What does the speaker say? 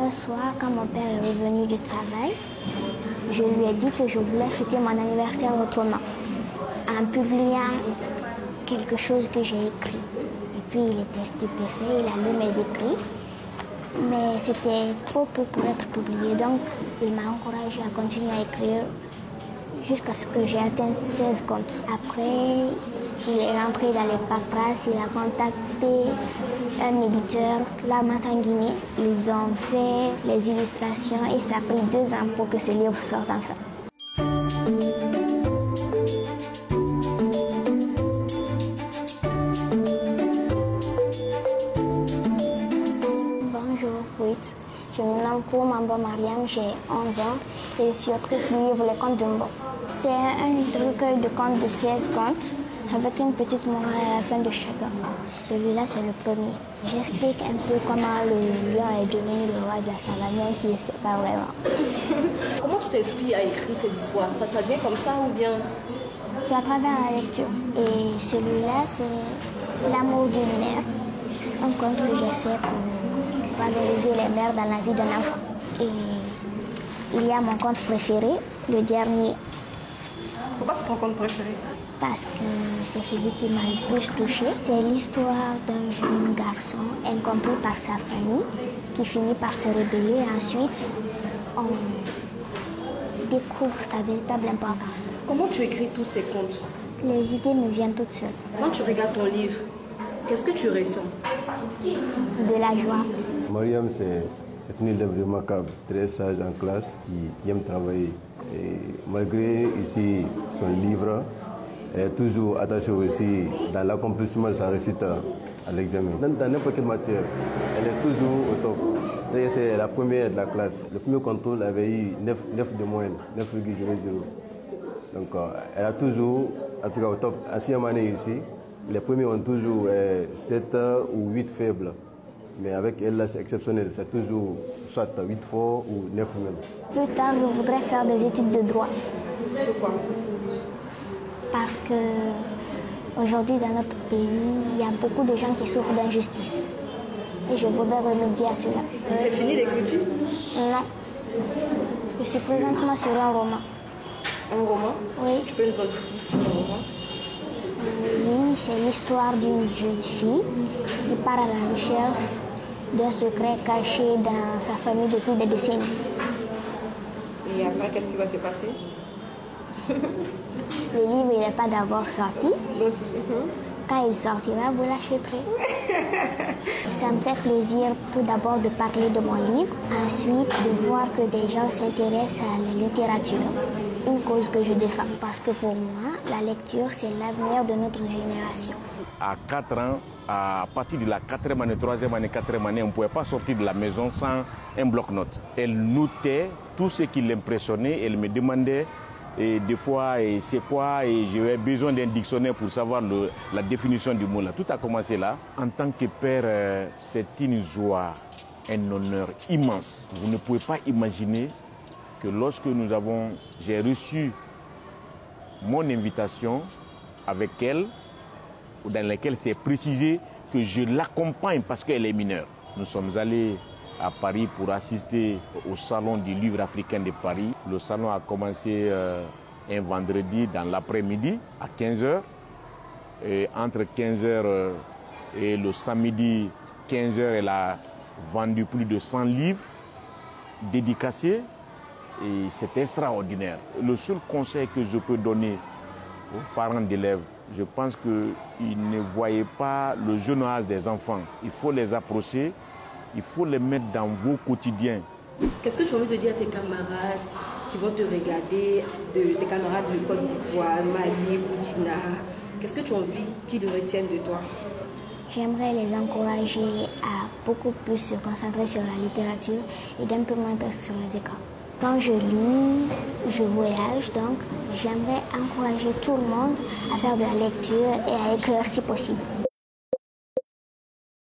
Un soir, quand mon père est revenu du travail, je lui ai dit que je voulais fêter mon anniversaire autrement, en publiant quelque chose que j'ai écrit. Et puis il était stupéfait, il a lu mes écrits, mais c'était trop peu pour être publié. Donc il m'a encouragé à continuer à écrire jusqu'à ce que j'ai atteint 16 comptes. Après, il est rentré dans les paperasses, il a contacté un éditeur, La Matanguinée. Ils ont fait les illustrations et ça a pris 2 ans pour que ce livre sorte enfin. Bonjour, oui. Je me nomme Mambo Mariam, j'ai 11 ans et je suis autrice du livre Les Contes d'Umbo. C'est un recueil de contes de 16 contes avec une petite morale à la fin de chacun. Celui-là, c'est le premier. J'explique un peu comment le lion est devenu le roi de la savane, même si je ne sais pas vraiment. Comment tu t'inspires à écrire cette histoire? Ça vient comme ça ou bien? C'est à travers la lecture. Et celui-là, c'est L'amour d'une mère, un conte que j'ai fait pour valoriser les mères dans la vie d'un enfant. Et il y a mon conte préféré, le dernier. Pourquoi c'est ton conte préféré? Parce que c'est celui qui m'a le plus touchée. C'est l'histoire d'un jeune garçon incompris par sa famille qui finit par se rébeller. Ensuite, on découvre sa véritable importance. Comment tu écris tous ces contes? Les idées me viennent toutes seules. Quand tu regardes ton livre, qu'est-ce que tu ressens? De la joie. Mariam, c'est une élève remarquable, très sage en classe, qui aime travailler. Et malgré ici son livre, elle est toujours attachée aussi dans l'accomplissement de sa réussite à l'examen. Dans n'importe quelle matière, elle est toujours au top. C'est la première de la classe. Le premier contrôle avait eu 9 de moyenne, 9,00. Donc elle a toujours, en tout cas au top. En 6e année ici, les premiers ont toujours 7 ou 8 faibles. Mais avec elle, là, c'est exceptionnel. C'est toujours soit 8 forts ou 9 même. Plus tard, je voudrais faire des études de droit. Pourquoi? Parce qu'aujourd'hui, dans notre pays, il y a beaucoup de gens qui souffrent d'injustice. Et je voudrais remédier à cela. C'est fini l'écriture? Non. Je suis présentement sur un roman. Un roman? Oui. Tu peux nous en dire plus sur le roman? Oui, c'est l'histoire d'une jeune fille qui part à la recherche d'un secret caché dans sa famille depuis des décennies. Et après, qu'est-ce qui va se passer? Le livre, il n'est pas d'abord sorti. Quand il sortira, vous l'achèterez. Ça me fait plaisir tout d'abord de parler de mon livre, ensuite de voir que des gens s'intéressent à la littérature, une cause que je défends. Parce que pour moi, la lecture, c'est l'avenir de notre génération. À 4 ans, à partir de la 4e année, 3e année, 4e année, on ne pouvait pas sortir de la maison sans un bloc-notes. Elle notait tout ce qui l'impressionnait, elle me demandait et des fois c'est quoi, et j'avais besoin d'un dictionnaire pour savoir la définition du mot là. Tout a commencé là. En tant que père, c'est une joie, un honneur immense. Vous ne pouvez pas imaginer que lorsque j'ai reçu mon invitation avec elle, dans laquelle c'est précisé que je l'accompagne parce qu'elle est mineure. Nous sommes allés à Paris pour assister au salon du livre africain de Paris. Le salon a commencé un vendredi dans l'après-midi à 15h. Et entre 15h et le samedi 15h, elle a vendu plus de 100 livres dédicacés. Et c'est extraordinaire. Le seul conseil que je peux donner aux parents d'élèves, je pense qu'ils ne voyaient pas le jeune âge des enfants. Il faut les approcher. Il faut les mettre dans vos quotidiens. Qu'est-ce que tu as envie de dire à tes camarades qui vont te regarder, tes camarades de Côte d'Ivoire, Mali, Burkina? Qu'est-ce que tu as envie qu'ils retiennent de toi? J'aimerais les encourager à beaucoup plus se concentrer sur la littérature et d'un peu moins sur les écrans. Quand je lis, je voyage, donc j'aimerais encourager tout le monde à faire de la lecture et à écrire si possible.